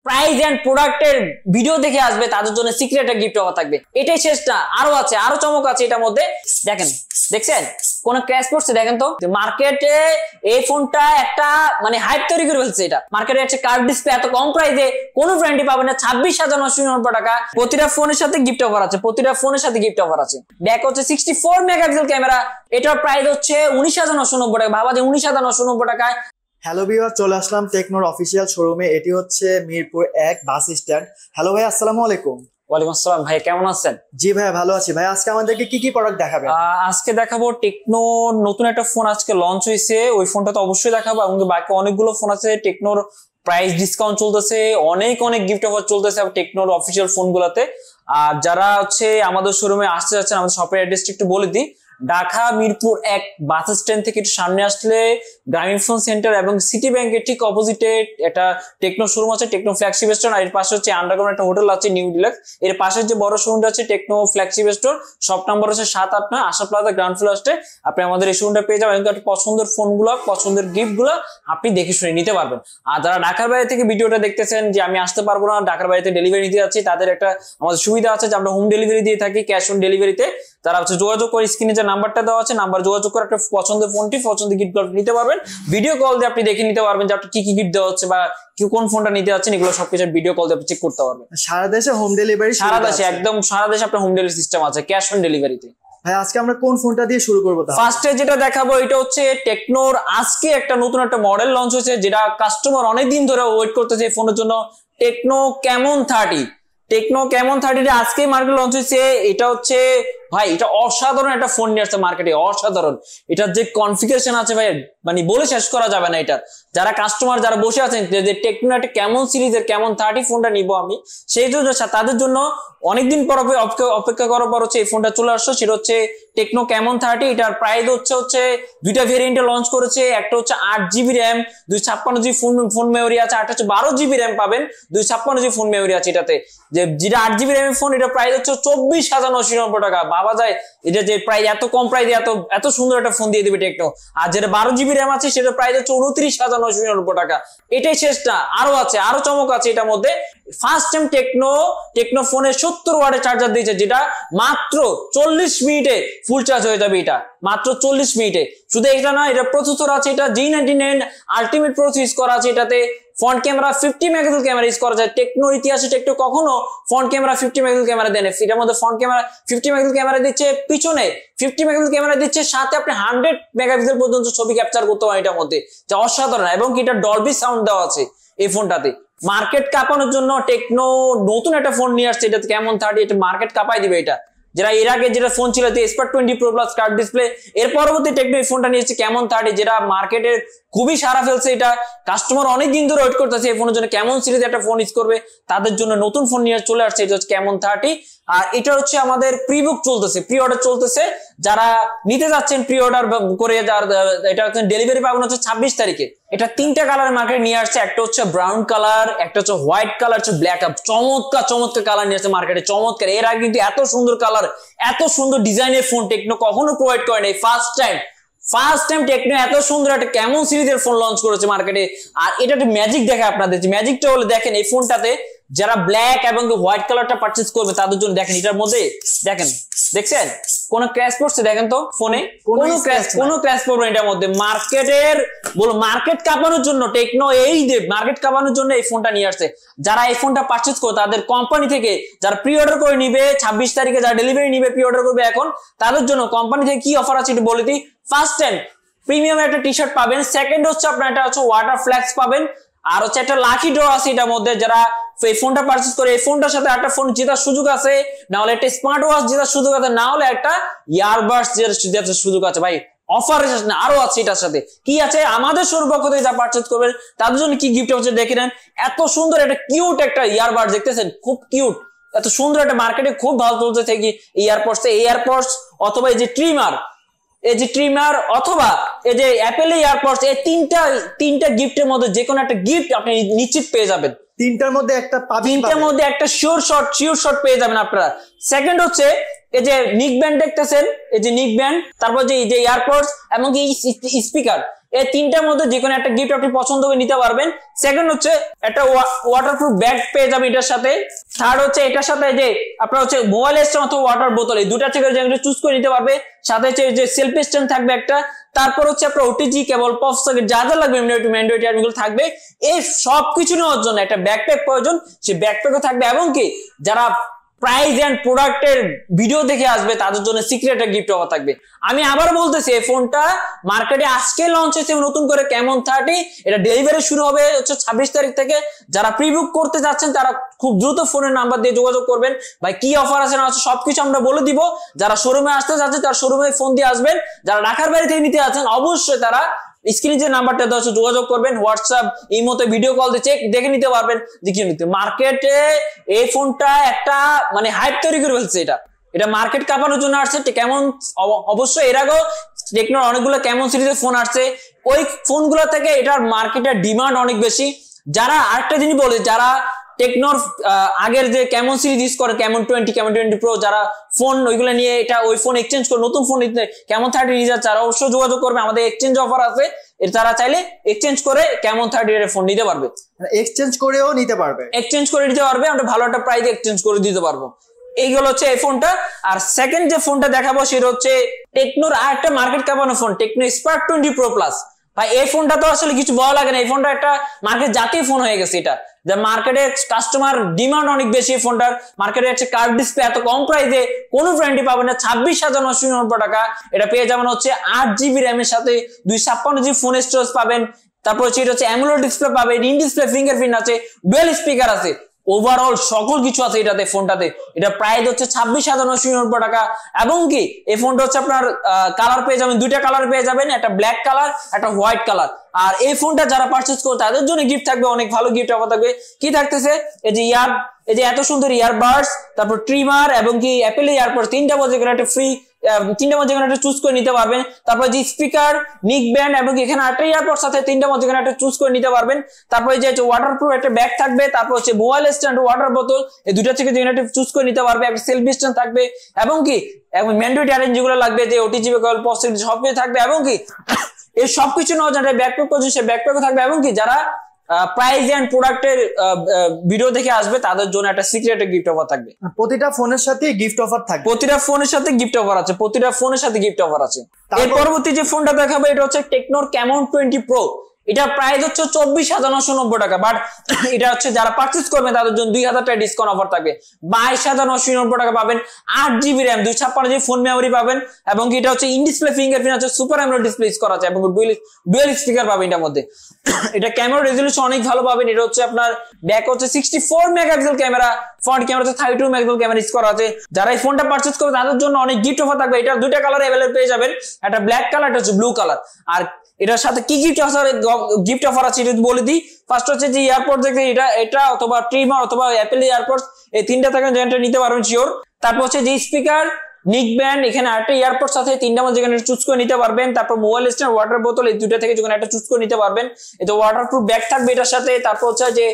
Price and প্রোডাক্টের video দেখে আসবে তাদের জন্য সিক্রেট গিফট অফার থাকবে। এটাই শেষ না, আরো আছে, আরো চমক আছে এটার মধ্যে। দেখেন, দেখছেন কোন ক্র্যাশ পড়ছে? দেখেন তো মার্কেটে এই ফোনটা একটা মানে হাইপ তৈরি করে ফেলছে। এটা মার্কেটে একটা কার্ভ ডিসপ্লে এত কম প্রাইসে কোন ব্র্যান্ডই পাবে না। 26,990 টাকা। প্রতিটা ফোনের সাথে গিফট অফার আছে, প্রতিটা ফোনের সাথে গিফট অফার আছে। ব্যাক হচ্ছে 64 মেগাপিক্সেল ক্যামেরা, এটার প্রাইস হচ্ছে 19,990 টাকা। ভাবা যে 19,990 টাকায়। হ্যালো ভিউয়ার, চলে আসলাম টেকনোর অফিসিয়াল শোরুমে। এটি হচ্ছে মিরপুর 1 বাস স্ট্যান্ড। হ্যালো ভাই, আসসালামু আলাইকুম। ওয়ালাইকুম আসসালাম ভাই, কেমন আছেন? জি ভাই, ভালো আছি ভাই। আজকে আমাদেরকে কি কি প্রোডাক্ট দেখাবেন? আজকে দেখাবো টেকনো নতুন একটা ফোন আজকে লঞ্চ হয়েছে, ওই ফোনটা তো অবশ্যই দেখাবো। এবং বাকি অনেকগুলো ফোন আছে। টেকনোর প্রাইস ডিসকাউন্ট চলতেছে, অনেক গিফট অফার চলতেছে টেকনোর অফিসিয়াল ফোন গুলাতে। আর যারা হচ্ছে আমাদের শোরুমে আসতে যাচ্ছেন, আমাদের শপের অ্যাড্রেসটা একটু বলে দিই। ঢাকা মিরপুর 1 বাস স্ট্যান্ড থেকে একটু সামনে আসলে গ্রামীণ ফোন সেন্টার এবং সিটি ব্যাংকের ঠিক অপোজিটে একটা টেকনো শোরুম আছে, টেকনো ফ্ল্যাগশিপ স্টোর। আর এর পাশে হচ্ছে আন্ডারগ্রাউন্ড একটা হোটেল আছে, নিউ ডিলাক্স। এর পাশে যে বড় শোরুমটা আছে techno flagship store, shop number হচ্ছে 789 আশা প্লাজা গ্রাউন্ড ফ্লোর আসতে আপনি আমাদের এই শোরুমটা পেয়ে যাবেন। কিন্তু পছন্দের ফোনগুলো, পছন্দের গিফটগুলো আপনি দেখে শুনে নিতে পারবেন। আর যারা ঢাকার বাইরে থেকে ভিডিওটা দেখতেছেন যে আমি আসতে পারবো না, ঢাকার বাইরে ডেলিভারি নিতে যাচ্ছি, তাদের একটা আমাদের সুবিধা আছে যে আমরা হোম ডেলিভারি দিয়ে থাকি, ক্যাশ অন ডেলিভারিতে। তারা হচ্ছে যোগাযোগ করে স্ক্রিনে যে নাম্বারটা দেওয়া আছে, নাম্বার যোগাযোগ করে একটা পছন্দের ফোনটি, পছন্দের গিফট নিতে পারবেন। ভিডিও কল দিয়ে আপনি দেখে নিতে পারবেন যে আপনি কি কি গিফট দেওয়া হচ্ছে বা কোন ফোনটা নিতে যাচ্ছেন, এগুলো সবকিছু ভিডিও কল দিয়ে আপনি চেক করতে পারবেন। সারা দেশে হোম ডেলিভারি? সারা দেশে, একদম সারা দেশে আপনার হোম ডেলিভারি সিস্টেম আছে, ক্যাশ অন ডেলিভারিতে। ভাই আজকে আমরা কোন ফোনটা দিয়ে শুরু করবো? ফার্স্টে যেটা দেখাবো এটা হচ্ছে টেকনোর আজকে একটা নতুন একটা মডেল লঞ্চ হয়েছে, যেটা কাস্টমার অনেকদিন ধরে ওয়েট করতেছে এই ফোনের জন্য। Techno Camon 30। টেকনো ক্যামন 30 আজকে মার্কেটে লঞ্চ হয়েছে। এটা হচ্ছে ভাই, এটা অসাধারণ একটা ফোন নিয়ে আসছে মার্কেটে, অসাধারণ। এটার যে কনফিগারেশন আছে ভাই, মানে বলে শেষ করা যাবে না। এটা যারা কাস্টমার যারা বসে আছেন যে টেকনো একটা ক্যামন সিরিজের ক্যামন 30 ফোনটা নিবো আমি, সেই জন্য তাদের জন্য অনেকদিন পর অপেক্ষা করার পর হচ্ছে এই ফোনটা চলে আসছে। সেটা হচ্ছে টেকনো ক্যামন 30। এটার প্রাইস হচ্ছে দুইটা ভেরিয়েন্টে লঞ্চ করেছে। একটা হচ্ছে 8GB RAM, 256GB phone memory আছে। আর হচ্ছে 12GB র্যাম পাবেন, 256GB ফোন মেমোরি আছে এটাতে। যেটা 8GB র্যামের ফোন, এটা প্রাইস হচ্ছে 24,990 টাকা। ভাবা যায় এটা যে প্রাইস এত কম প্রাইসে এত সুন্দর একটা ফোন দিয়ে দিবে টেকনো। আর যেটা 12GB র্যাম আছে সেটা প্রাইস হচ্ছে 29,990 টাকা। এটাই শেষ না, আরো আছে, আরো চমক আছে এটার মধ্যে। ফার্স্ট টাইম টেকনো ফোনে 70 ওয়াটের চার্জার দিয়েছে, যেটা মাত্র 40 মিনিটে ফুল চার্জ হয়ে যাবে। এটা মাত্র 40 মিনিটে। শুধু এটা না, এটা প্রসেসর আছে, এটা G99 আলটিমেট প্রসেসর ইউজ করা আছে এটাতে। Front camera 50 megapixel camera use করা যায়। টেকনোর ইতিহাসে টেকনো কখনো ফ্রন্ট ক্যামেরা 50 মেগাপিক্সেল ক্যামেরা দেন। এটার মধ্যে ফ্রন্ট ক্যামেরা 50 মেগাপিক্সেল ক্যামেরা দিচ্ছে, পিছনে 50 মেগাপিক্সেল ক্যামেরা দিচ্ছে, সাথে আপনি 100 মেগাপিক্সেল পর্যন্ত ছবি ক্যাপচার করতে পারেন এটার মধ্যে, যা অসাধারণ। এবং এটা ডলবি সাউন্ড দেওয়া আছে এই ফোনটাতে। মার্কেট কাঁপানোর জন্য টেকনো নতুন একটা ফোন নিয়ে আসছে, এটা ক্যামন 30। এটা মার্কেট কাঁপাই দিবে। এটা যেটা এর আগে যেটা ফোন ছিল Spark 20 Pro Plus curve display, এর পরবর্তী টেকনো এই ফোনটা নিয়েছে ক্যামন 30, যেটা মার্কেটের খুবই সারা ফেলছে। এটা কাস্টমার অনেকদিন ধরে ওয়েট করতেছে এই ফোনের জন্য, কেমন সিরিজ একটা ফোন ইউজ করবে তাদের জন্য নতুন ফোন নিয়ে চলে আসছে। এটা হচ্ছে ক্যামন 30। আর এটা হচ্ছে আমাদের প্রি বুক চলতেছে, প্রি অর্ডার চলতেছে। যারা নিতে যাচ্ছেন প্রি অর্ডার করে, এটা হচ্ছে ডেলিভারি পাবেন হচ্ছে 26 তারিখে। এটা 3টা কালারের মার্কেটে নিয়ে আসছে। একটা হচ্ছে ব্রাউন কালার, একটা হচ্ছে হোয়াইট কালার, হচ্ছে ব্ল্যাক। চমৎকার কালার নিয়ে আসছে মার্কেটে, চমৎকার। এর আগে কিন্তু এত সুন্দর কালার, এত সুন্দর ডিজাইনের ফোন টেকনো কখনো প্রোভাইড করে নাই। ফার্স্ট টাইম টেকনো এত সুন্দর একটা কেমন সিরিজের ফোন লঞ্চ করেছে মার্কেটে। আর এটা একটা ম্যাজিক দেখে আপনাদের, ম্যাজিকটা হলো দেখেন এই ফোনটাতে যারা ব্ল্যাক এবং হোয়াইট কালারটা পারচেজ করবে তাদের জন্য দেখেন এটার মধ্যে দেখেন, দেখছেন কোন ক্র্যাশ পড়ছে? দেখেন তো ফোনে কোনো ক্র্যাশ পড়বে এটার মধ্যে। মার্কেট কাঁপানোর জন্য টেকনো মার্কেট কাঁপানোর জন্য এই ফোনটা নিয়ে আসছে। যারা এই ফোনটা পারচেজ করবে তাদের কোম্পানি থেকে যারা প্রি অর্ডার করে নিবে 26 তারিখে, যারা ডেলিভারি নিবে প্রি অর্ডার করবে এখন, তাদের জন্য কোম্পানি থেকে কি অফার আছে একটু বলে দিই। ফার্স্ট টাইম প্রিমিয়াম একটা টি শার্ট পাবেন। সেকেন্ড হচ্ছে আপনার এটা হচ্ছে ওয়াটার ফ্ল্যাক্স পাবেন। আর হচ্ছে একটা লাকি ড্র আছে এটার মধ্যে। যারা এই ফোনটা পারচেজ করে এই ফোনটার সাথে একটা ফোন জেতার সুযোগ আছে, না হলে একটা স্মার্ট ওয়াচ জেতার সুযোগ আছে, না হলে একটা ইয়ারবাডস জেতার সুযোগ আছে। ভাই অফার না আরো আছে। এটার সাথে কি আছে, আমাদের শোরুম পক্ষ থেকে যা পারচেজ করবেন তাদের জন্য কি গিফট হচ্ছে দেখে নেন। এত সুন্দর একটা কিউট একটা ইয়ারবাড দেখতেছেন, খুব কিউট, এত সুন্দর একটা মার্কেটে খুব ভালো চলতেছে কি এয়ারপডস অথবা এই যে ট্রিমার অথবা এই যে অ্যাপেল এয়ারপডস, এই তিনটা গিফটের মধ্যে যে কোনো একটা গিফট আপনি নিশ্চিত পেয়ে যাবেন। তিনটার মধ্যে একটা শিওর শট পেয়ে যাবেন আপনারা। সেকেন্ড হচ্ছে এই যে নিক ব্যান্ড দেখতেছেন, এই যে নিক ব্যান্ড, তারপর যে এই যে এয়ারপডস এবং এই স্পিকার, এই তিনটার মধ্যে যে কোনো একটা গিফট আপনি পছন্দ করে নিতে পারবেন। সেকেন্ড হচ্ছে একটা ওয়াটারপ্রুফ ব্যাগ পেয়ে যাবেন এটার সাথে। থার্ড হচ্ছে এটার সাথে যে আপনার হচ্ছে মোবাইল স্ট্যান্ড অথবা ওয়াটার বোতল, এই দুটা থেকে যেটা চুজ করে নিতে পারবে। সাথে হচ্ছে যে সেলফি স্ট্যান্ড থাকবে একটা। তারপর হচ্ছে আপনার ওটিজি কেবল, পপ সকেট যা যা লাগবে ম্যান্ডেটরি আইটেমগুলো থাকবে। এই সবকিছু নেওয়ার জন্য একটা ব্যাকপ্যাক প্রয়োজন, সেই ব্যাকপ্যাকও থাকবে। এবং কি যারা প্রাইস এন্ড প্রোডাক্টের ভিডিও দেখে আসবে তাদের জন্য সিক্রেট একটা গিফট অফার থাকবে। আমি আবার বলতেছি, এই ফোনটা মার্কেটে আজকে লঞ্চ হয়েছে নতুন করে ক্যামন 30। এটা ডেলিভারি শুরু হবে হচ্ছে 26 তারিখ থেকে। যারা প্রি বুক করতে যাচ্ছেন তারা খুব দ্রুত ফোনের নাম্বার দিয়ে যোগাযোগ করবেন। ভাই কি অফার আছে না আছে সবকিছু আমরা বলে দিব। যারা শোরুমে আসতে যাচ্ছেন তারা শোরুমে ফোন দিয়ে আসবেন। যারা ঢাকার বাইরে থেকে নিতে যাচ্ছেন অবশ্যই তারা স্ক্রিনে যে নাম্বারটা দেওয়া আছে যোগাযোগ করবেন। হোয়াটসঅ্যাপ, ইমোতে ভিডিও কল দিয়ে চেক দেখে নিতে পারবেন যে কি নিতে। মার্কেটে এই ফোনটা একটা মানে হাইপ তৈরি করে ফেলছে। এটা মার্কেট কাঁপানোর জন্য আসছে। কেমন অবশ্যই এর আগেও টেকনোর অনেকগুলো কেমন সিরিজের ফোন আসছে, ওই ফোনগুলো থেকে এটার মার্কেটের ডিমান্ড অনেক বেশি। যারা আরেকটা জিনিস বলে, যারা টেকনোর আগের যে কেমন সিরিজ ইউজ করে, কেমন 20, কেমন 20 প্রো, যারা ফোন ওইগুলো নিয়ে এটা ওই ফোন এক্সচেঞ্জ করে নতুন ফোন নিতে কেমন 30 নিতে, তারা অবশ্যই যোগাযোগ করবে। আমাদের এক্সচেঞ্জ অফার আছে, তারা চাইলে এক্সচেঞ্জ করে কেমন 30 এর ফোন নিতে পারবে। এক্সচেঞ্জ করেও নিতে পারবে, এক্সচেঞ্জ করে নিতে পারবে। আমরা ভালো একটা প্রাইসে এক্সচেঞ্জ করে দিতে পারবো। এইগুলো হচ্ছে এই ফোনটা। আর সেকেন্ড যে ফোনটা দেখাবো সেটা হচ্ছে টেকনোর আর একটা মার্কেট কাঁপানো phone, Tecno Spark 20 pro plus. ভাই এই ফোনটা তো আসলে কিছু বলা লাগে না, এই ফোনটা একটা মার্কেট জাতীয় ফোন হয়ে গেছে। এটা যে মার্কেটে কাস্টমার ডিমান্ড অনেক বেশি এই ফোনটার। মার্কেটে হচ্ছে কার্ভ ডিসপ্লে এত কম প্রাইসে কোনো ব্র্যান্ডই পাবেন না, 26,990 টাকা। এটা পেয়ে যাবেন হচ্ছে 8GB র্যাম এর সাথে 256GB ফোন স্টোরেজ পাবেন। তারপর হচ্ছে এটা হচ্ছে অ্যামোলেড ডিসপ্লে পাবেন, ইন ডিসপ্লে ফিঙ্গারপ্রিন্ট আছে, ডুয়াল স্পিকার আছে, ওভারঅল সকল কিছু আছে এটাতে ফোনটাতে। এটা প্রাইস হচ্ছে 26,990 টাকা। এবং কি এই ফোনটা হচ্ছে আপনার কালার পেয়ে যাবেন, দুইটা কালার পেয়ে যাবেন, একটা ব্ল্যাক কালার, একটা হোয়াইট কালার। আর এই ফোনটা যারা পারচেজ করবে তাদের জন্য গিফট থাকবে, অনেক ভালো গিফট অফার থাকবে। কি থাকতেছে, এই যে এত সুন্দর ইয়ারবাডস, তারপর ট্রিমার এবং কি অ্যাপেল ইয়ারপডস, তিনটা মধ্যে একটা ফ্রি, তিনটা মধ্যে একটা চুজ করে নিতে পারবেন। তারপর যে স্পিকার, নিক ব্যান্ড এবং এখানে একটা ইয়ারপড সাথে তিনটা মধ্যে একটা চুজ করে নিতে পারবেন। তারপর যে ওয়াটারপ্রুফ একটা ব্যাগ থাকবে, তারপর হচ্ছে মোবাইল স্ট্যান্ড, ওয়াটার বোতল, এই দুটা থেকে যে একটা চুজ করে নিতে পারবে। একটা সেলফি স্ট্যান্ড থাকবে এবং কি ম্যান্ডেটরি আইটেম যেগুলো লাগবে, যে ওটিজি কেবল, পপ সকেট সবকিছু থাকবে। এবং কি এই সবকিছু নেওয়া যায় ব্যাকপ্যাক করছে, সে ব্যাকপ্যাকও থাকবে। এবং কি যারা প্রাইস এন্ড প্রোডাক্টের ভিডিও দেখে আসবে তাদের জন্য একটা সিক্রেট গিফট অফার থাকবে। প্রতিটা ফোনের সাথে গিফট অফার থাকবে, প্রতিটা ফোনের সাথে গিফট অফার আছে, প্রতিটা ফোনের সাথে গিফট অফার আছে। এর পরবর্তী যে ফোনটা দেখাবো এটা হচ্ছে টেকনোর কেমন 20 প্রো। এটা প্রাইস হচ্ছে 24,990 টাকা। বাট এটা হচ্ছে যারা পারচেজ করবে তাদের জন্য 2000 টাকা ডিসকাউন্ট অফার থাকবে। 22,990 টাকা পাবেন, 8GB RAM, 256GB phone memory পাবেন। এবং এটা হচ্ছে ইন ডিসপ্লে ফিঙ্গারপ্রিন্ট আছে, সুপার অ্যামোলেড ডিসপ্লে ইউজ করা আছে এবং ডুয়াল স্পিকার পাবেন এটার মধ্যে। এটা ক্যামেরা রেজলিউশন অনেক ভালো পাবেন। এটা হচ্ছে আপনার ব্যাক হচ্ছে 64 মেগাপিক্সেল ক্যামেরা, ফ্রন্ট ক্যামেরা হচ্ছে 32 মেগাপিক্সেল ক্যামেরা ইউজ করা আছে। যারা এই ফোনটা পারচেজ করবে তাদের জন্য অনেক গিফট অফার থাকবে। এটা দুইটা কালার अवेलेबल পেয়ে যাবেন, একটা ব্ল্যাক কালার, একটা হচ্ছে ব্লু কালার। আর এটার সাথে কি গিফট অফার আছে এটা বলে দিই। ফার্স্ট হচ্ছে যে এয়ারপড দেখতে, এটা অথবা ট্রিমার অথবা অ্যাপেল এয়ারপডস, এই তিনটা থেকে যেটা নিতে পারবেন শিওর। তারপর হচ্ছে যে স্পিকার, নিক ব্যান্ড, এখানে একটা এয়ারপড সাথে তিনটা মধ্যে যেখানে চুজ করে নিতে পারবেন। তারপর মোবাইল স্ট্যান্ড, ওয়াটার বোতল, এই দুইটা থেকে যেখানে একটা চুজ করে নিতে পারবেন। এটা ওয়াটারপ্রুফ ব্যাগ থাকবে এটার সাথে। তারপর হচ্ছে যে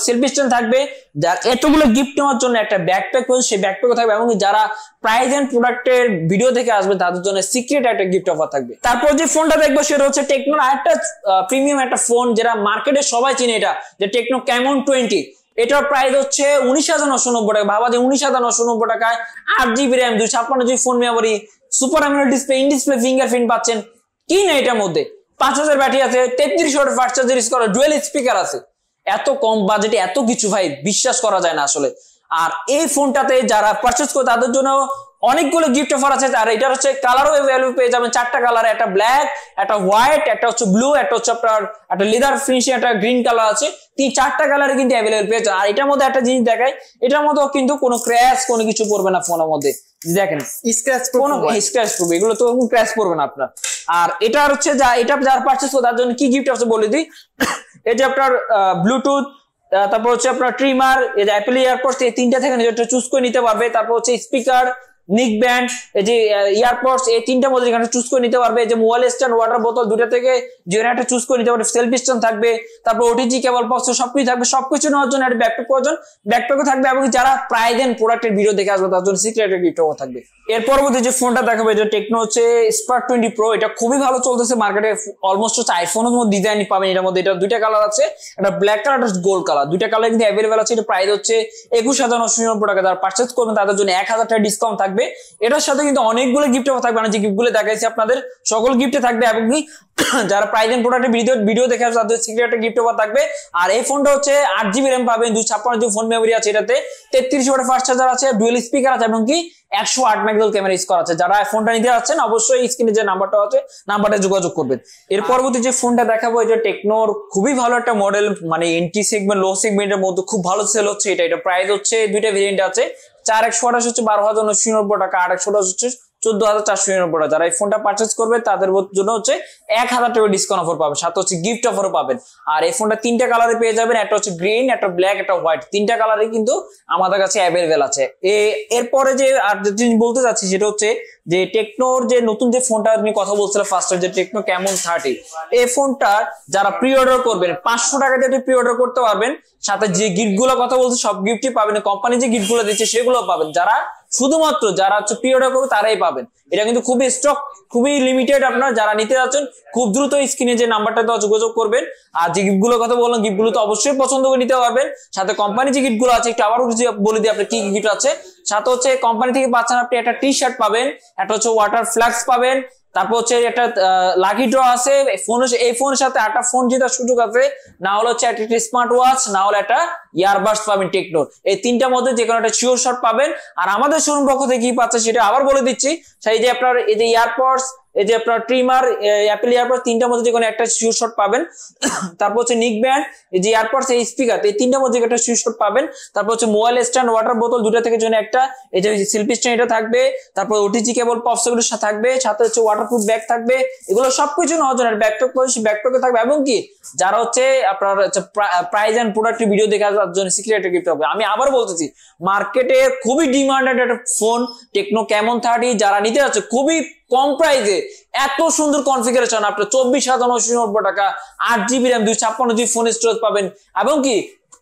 সেলফি স্ট্যান্ড থাকবে। এতগুলো গিফট নেওয়ার জন্য একটা ব্যাকপ্যাক রয়েছে, সেই ব্যাকপ্যাকও থাকবে। এবং যারা প্রাইস এন্ড প্রোডাক্টের ভিডিও দেখে আসবে তাদের জন্য সিক্রেট একটা গিফট অফার থাকবে। তারপর যে ফোনটা দেখবো সেটা হচ্ছে টেকনোর আরেকটা প্রিমিয়াম একটা ফোন, যেটা মার্কেটে সবাই চিনে, এটা যে টেকনো কেমন 20। এটার প্রাইস হচ্ছে 19,990 টাকা। ভাবা যে 19,990 টাকায় 8GB RAM, 256GB phone memory, super AMOLED display, in display fingerprint পাচ্ছেন। কি না এটার মধ্যে 5000 ব্যাটারি আছে, 33 ওয়াট ফাস্ট চার্জার ইউজ করা, ডুয়াল স্পিকার আছে। এত কম বাজেটে এত কিছু ভাই বিশ্বাস করা যায় না আসলে। আর এই ফোনটাতে যারা পারচেজ করে তাদের জন্য অনেকগুলো গিফট অফার আছে। আর এটা হচ্ছে কালারও अवेलेबल পেয়ে যাবেন, চারটা কালার, একটা ব্ল্যাক, একটা হোয়াইট, একটা হচ্ছে ব্লু, একটা হচ্ছে আপনার একটা লেদার ফিনিশিং, একটা গ্রিন কালার আছে। চারটা কালারে কিন্তু अवेलेबल পেয়ে যাবেন। আর এটার মধ্যে একটা জিনিস দেখায়, এটার মধ্যেও কিন্তু কোনো ক্র্যাশ কোনো কিছু পড়বে না ফোনের মধ্যে। দেখেন স্ক্র্যাচ, কোনো স্ক্র্যাচ পড়বে, এগুলো তো কোনো ক্র্যাশ পড়বে না আপনার। আর এটা হচ্ছে এটা যারা পারচেজ করে তার জন্য কি গিফট আছে বলে দিই। এই যে আপনার ব্লুটুথ, তারপর হচ্ছে আপনার ট্রিমার, এই যে অ্যাপেল এয়ারপডস, এই তিনটা থেকে নিজেরটা চুজ করে নিতে পারবে। তারপর হচ্ছে স্পিকার, নিক ব্যান্ড, এই যে ইয়ারপডস, এই তিনটা মধ্যে এখানে চুজ করে নিতে পারবে। এই যে মোবাইল স্ট্যান্ড, ওয়াটার বোতল, দুটা থেকে যে একটা চুজ করে নিতে পারবে। সেলফি স্ট্যান্ড থাকবে, তারপর ওটিজি কেবল বক্স সবকিছু থাকবে। সবকিছু নেওয়ার জন্য একটা ব্যাকপ্যাক প্রয়োজন, ব্যাকপ্যাকও থাকবে। এবং যারা প্রায় দেন প্রোডাক্টের ভিডিও দেখে আসবে তার জন্য সিক্রেট গিফটও থাকবে। এর পরবর্তী যে ফোনটা দেখাবো এটা টেকনো হচ্ছে স্পার্ক 20 প্রো। এটা খুবই ভালো চলতেছে মার্কেটে, অলমোস্ট হচ্ছে আইফোনের মধ্যে ডিজাইন পাবেন এটার মধ্যে। এটা দুইটা কালার আছে, একটা ব্ল্যাক কালার, একটা গোল্ড কালার, দুইটা কালার কিন্তু অ্যাভেলেবেল আছে। এটা প্রাইস হচ্ছে 21,990 টাকা। যারা পারচেজ করবেন তাদের জন্য 1000 টাকা ডিসকাউন্ট থাকবে। এটার সাথে কিন্তু অনেকগুলো গিফটও থাকবে, মানে যে গিফটগুলো দেখাইছি আপনাদের সকল গিফটে থাকবে। এবং যারা প্রাইস এন্ড প্রোডাক্টের ভিডিও দেখে আসবে তাদের সিক্রেট একটা গিফট থাকবে। আর এই ফোনটা হচ্ছে 8GB র্যাম পাবেন, 256 ফোন মেমোরি আছে এটাতে, 33 ওয়াটের ফাস্ট চার্জার আছে, ডুয়াল স্পিকার আছে এবং কি 108 মেগাপিক্সেল ক্যামেরা ইউজ করা আছে। যারা ফোনটা নিতে যাচ্ছেন অবশ্যই স্ক্রিনে যে নাম্বারটা আছে নাম্বারে যোগাযোগ করবেন। এর পরবর্তী যে ফোনটা দেখাবো এটা টেকনোর খুবই ভালো একটা মডেল, মানে এন্ট্রি সেগমেন্ট লো সেগমেন্টের মধ্যে খুব ভালো সেল হচ্ছে এটা। এটা প্রাইস হচ্ছে দুইটা ভেরিয়েন্ট আছে, 4128 হচ্ছে 12,990 টাকা, 828 হচ্ছে 14,490 টাকা। যারা এই ফোনটা পারচেজ করবে তাদের জন্য হচ্ছে 1000 টাকা ডিসকাউন্ট অফার পাবেন, সাথে হচ্ছে গিফট অফারও পাবেন। আর এই ফোনটা তিনটা কালারে পেয়ে যাবেন, একটা হচ্ছে গ্রিন, একটা ব্ল্যাক, একটা হোয়াইট, তিনটা কালারে কিন্তু আমাদের কাছে অ্যাভেলেবেল আছে। এরপরে যে আর জিনিস বলতে চাচ্ছি সেটা হচ্ছে যে টেকনোর যে নতুন যে ফোনটা আমি কথা বলছিলাম ফার্স্টে, যে টেকনো ক্যামন 30, এই ফোনটা যারা প্রি অর্ডার করবেন 500 টাকা দিয়ে প্রি অর্ডার করতে পারবেন। সাথে যে গিফট গুলো কথা বলছি সব গিফটই পাবেন, কোম্পানি যে গিফট গুলো দিচ্ছে সেগুলো পাবেন। যারা শুধুমাত্র যারা হচ্ছে প্রি অর্ডার করবে তারাই পাবেন। এটা কিন্তু খুবই স্টক, খুবই লিমিটেড। আপনার যারা নিতে যাচ্ছেন খুব দ্রুত স্ক্রিনে যে নাম্বারটা দেওয়া যোগাযোগ করবেন। আর যে গিফট গুলো কথা বললাম গিফট গুলো তো অবশ্যই পছন্দ করে নিতে পারবেন। সাথে কোম্পানি যে গিফট গুলো আছে একটু আবারও বলে দিই আপনার কি গিফট আছে। সাথে হচ্ছে কোম্পানি থেকে পাচ্ছেন আপনি একটা টি শার্ট পাবেন, একটা হচ্ছে ওয়াটার ফ্লাক্স পাবেন, তারপর হচ্ছে একটা লাকি ড্র আছে। এই ফোনের সাথে একটা ফোন জেতার সুযোগ আছে, না হলে হচ্ছে একটা স্মার্ট ওয়াচ, না হলে একটা ইয়ারবাডস পাবেন টেকনোর। এই তিনটার মধ্যে যে কোনো একটা শিওর শট পাবেন। আর আমাদের শোরুম পক্ষ থেকে কি পাচ্ছে সেটা আবার বলে দিচ্ছি, সেই যে আপনার এই যে ইয়ারপডস, এই যে আপনার ট্রিমার, অ্যাপেল ইয়ারপডস, তিনটার মধ্যে যে কোনো একটা শিওর শট পাবেন। তারপর হচ্ছে নিক ব্যান্ড, এই যে ইয়ারপডস, এই স্পিকার, এই তিনটার মধ্যে একটা শিওর শট পাবেন। তারপর হচ্ছে মোবাইল স্ট্যান্ড, ওয়াটার বোতল, দুটা থেকে জন্য একটা, এই যে সেলফি স্ট্যান্ড এটা থাকবে। তারপর ওটিজি কেবল পপস এগুলোর সাথে থাকবে, সাথে হচ্ছে ওয়াটারপ্রুফ ব্যাগ থাকবে। এগুলো সবকিছু নেওয়ার জন্য ব্যাকপ্যাকও থাকবে। এবং কি যারা হচ্ছে আপনার প্রাইস এন্ড প্রোডাক্টের ভিডিও দেখে আসার জন্য সিক্রেট গিফট হবে। আমি আবার বলতেছি মার্কেটে খুবই ডিমান্ডেড একটা ফোন টেকনো ক্যামন 30। যারা নিতে যাচ্ছে খুবই কম প্রাইসে এত সুন্দর কনফিগারেশন, আপনার 24,990 টাকা, 8GB RAM, 256GB phone storage পাবেন। এবং কি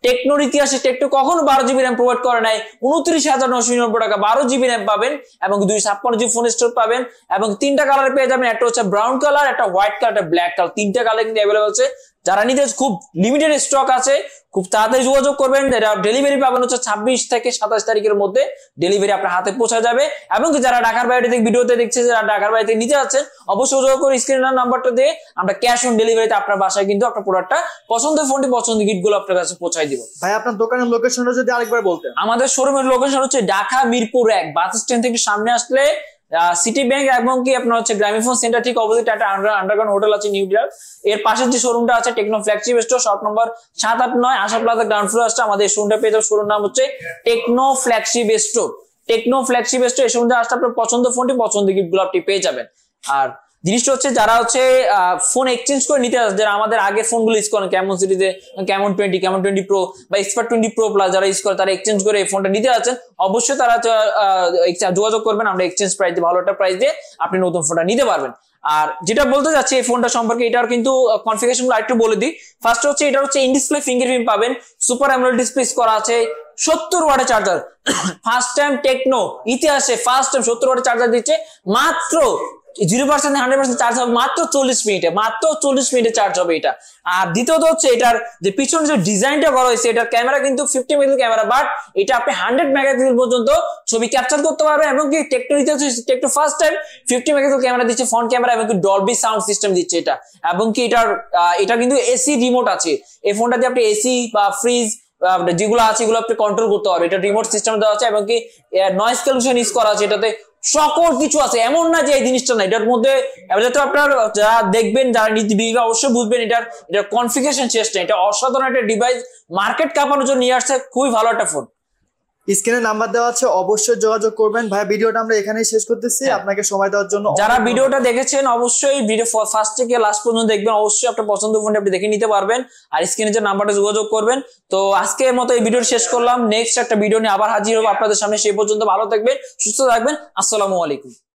টেকনোর ইতিহাসে টেকনো কখনো 12GB র্যাম প্রোভাইড করে নাই। 29,990 টাকা 12GB র্যাম পাবেন এবং 256GB ফোন স্টোরেজ পাবেন। এবং তিনটা কালার পেয়ে যাবেন, একটা হচ্ছে ব্রাউন কালার, একটা হোয়াইট কালার, একটা ব্ল্যাক কালার। তিনটা কালার কিন্তু অ্যাভেলেবল আছে। যারা নিতে খুব লিমিটেড স্টক আছে, খুব তাড়াতাড়ি যোগাযোগ করবেন। ডেলিভারি পাবেন হচ্ছে 26 থেকে 27 তারিখের মধ্যে ডেলিভারি আপনার হাতে পৌঁছে যাবে। এবং যারা ঢাকার বাইরে থেকে ভিডিওতে দেখছে, যারা ঢাকার বাইরে থেকে নিতে যাচ্ছেন অবশ্যই যোগাযোগ করে স্ক্রিনের নাম্বারটা দিয়ে আমরা ক্যাশ অন ডেলিভারিতে আপনার বাসায় কিন্তু আপনার প্রোডাক্টটা পছন্দের ফোনটি পছন্দের গিফট গুলো আপনার কাছে পৌঁছাই দিব। ভাই আপনার দোকানের লোকেশনটা যদি আরেকবার বলতেন। আমাদের শোরুমের লোকেশন হচ্ছে ঢাকা মিরপুর 1, বাস স্ট্যান্ড থেকে সামনে আসলে সিটি ব্যাংক এবং কি আপনার হচ্ছে গ্রামীণফোন সেন্টার ঠিক অপোজিট একটা আন্ডারগ্রাউন্ড হোটেল আছে নিউ ডিয়ার। এর পাশের যে শোরুমটা আছে techno flagship store, shop number 789 আশা প্লাজা গ্রাউন্ড ফ্লোর আসছে। আমাদের শোরুমটা পেয়ে যাবে, শোরুম নাম হচ্ছে techno flagship store. Techno flagship store এই শোরুমটা আসলে আপনার পছন্দের ফোনটি পছন্দের গিফট গুলো আপনি পেয়ে যাবেন। আর জিনিসটা হচ্ছে যারা হচ্ছে ফোন এক্সচেঞ্জ করে নিতে আসে, যারা আমাদের আগে ফোনগুলো ইউজ করেন ক্যামন সিরিজে, ক্যামন 20, ক্যামন 20 প্রো বা স্পার্ক 20 প্রো প্লাস যারা ইউজ করে তারা এক্সচেঞ্জ করে এই ফোনটা নিতে আছেন, অবশ্যই তারা যোগাযোগ করবেন। আমরা এক্সচেঞ্জ প্রাইস দিয়ে ভালো একটা প্রাইস দিয়ে আপনি নতুন ফোনটা নিতে পারবেন। আর যেটা বলতে যাচ্ছি এই ফোনটা সম্পর্কে, এটার কিন্তু কনফিগারেশন গুলো আরেকটু বলে দিই। ফার্স্ট হচ্ছে এটা হচ্ছে ইন ডিসপ্লে ফিঙ্গারপ্রিন্ট পাবেন, সুপার অ্যামোলেড ডিসপ্লে করা আছে, 70 ওয়াটের চার্জার। ফার্স্ট টাইম টেকনো ইতিহাসে ফার্স্ট টাইম 70 ওয়াটের চার্জার দিচ্ছে। মাত্র 0% 100% চার্জ হবে মাত্র 40 মিনিটে, মাত্র 40 মিনিটে চার্জ হবে এটা। আর দ্বিতীয়ত হচ্ছে এটার যে পিছনে যে ডিজাইনটা করা হয়েছে, এটার ক্যামেরা কিন্তু 50 মেগাপিক্সেল ক্যামেরা, বাট এটা আপনি 100 মেগাপিক্সেল পর্যন্ত ছবি ক্যাপচার করতে পারবেন। এবং কি techno techno first time 50 megapixel camera দিচ্ছে, ফ্রন্ট ক্যামেরা এবং ডলবি সাউন্ড সিস্টেম দিচ্ছে এটা। এবং কি এটা কিন্তু এসি রিমোট আছে। এই ফোনটা দিয়ে আপনি এসি বা ফ্রিজ যেগুলো আছে এগুলো আপনি কন্ট্রোল করতে পারবেন। এটা রিমোট সিস্টেম দেওয়া আছে এবং কি নয়েজ ক্যান্সেলেশন ইউজ করা আছে। এটাতে সকল কিছু আছে, এমন না যে এই জিনিসটা না। এটার মধ্যে আপনার যারা দেখবেন, যারা নীতি অবশ্যই বুঝবেন এটার কনফিগারেশন শেষ নেই। এটা অসাধারণ একটা ডিভাইস, মার্কেট কাঁপানোর জন্য নিয়ে আসছে, খুবই ভালো একটা ফোন। স্ক্রিনে নাম্বার দেওয়া আছে, অবশ্যই যোগাযোগ করবেন। ভাই ভিডিওটা আমরা এখানেই শেষ করতেছি, আপনাকে সময় দেওয়ার জন্য যারা ভিডিওটা দেখেছেন অবশ্যই ভিডিও ফার্স্ট থেকে লাস্ট পর্যন্ত দেখবেন, অবশ্যই আপনার পছন্দ ফোনটা আপনি দেখে নিতে পারবেন আর স্ক্রিনে যে নাম্বারটা যোগাযোগ করবেন। তো আজকের মতো এই ভিডিও শেষ করলাম, নেক্সট একটা ভিডিও নিয়ে আবার হাজির হবো আপনাদের সামনে। সেই পর্যন্ত ভালো থাকবেন, সুস্থ থাকবেন, আসসালামু আলাইকুম।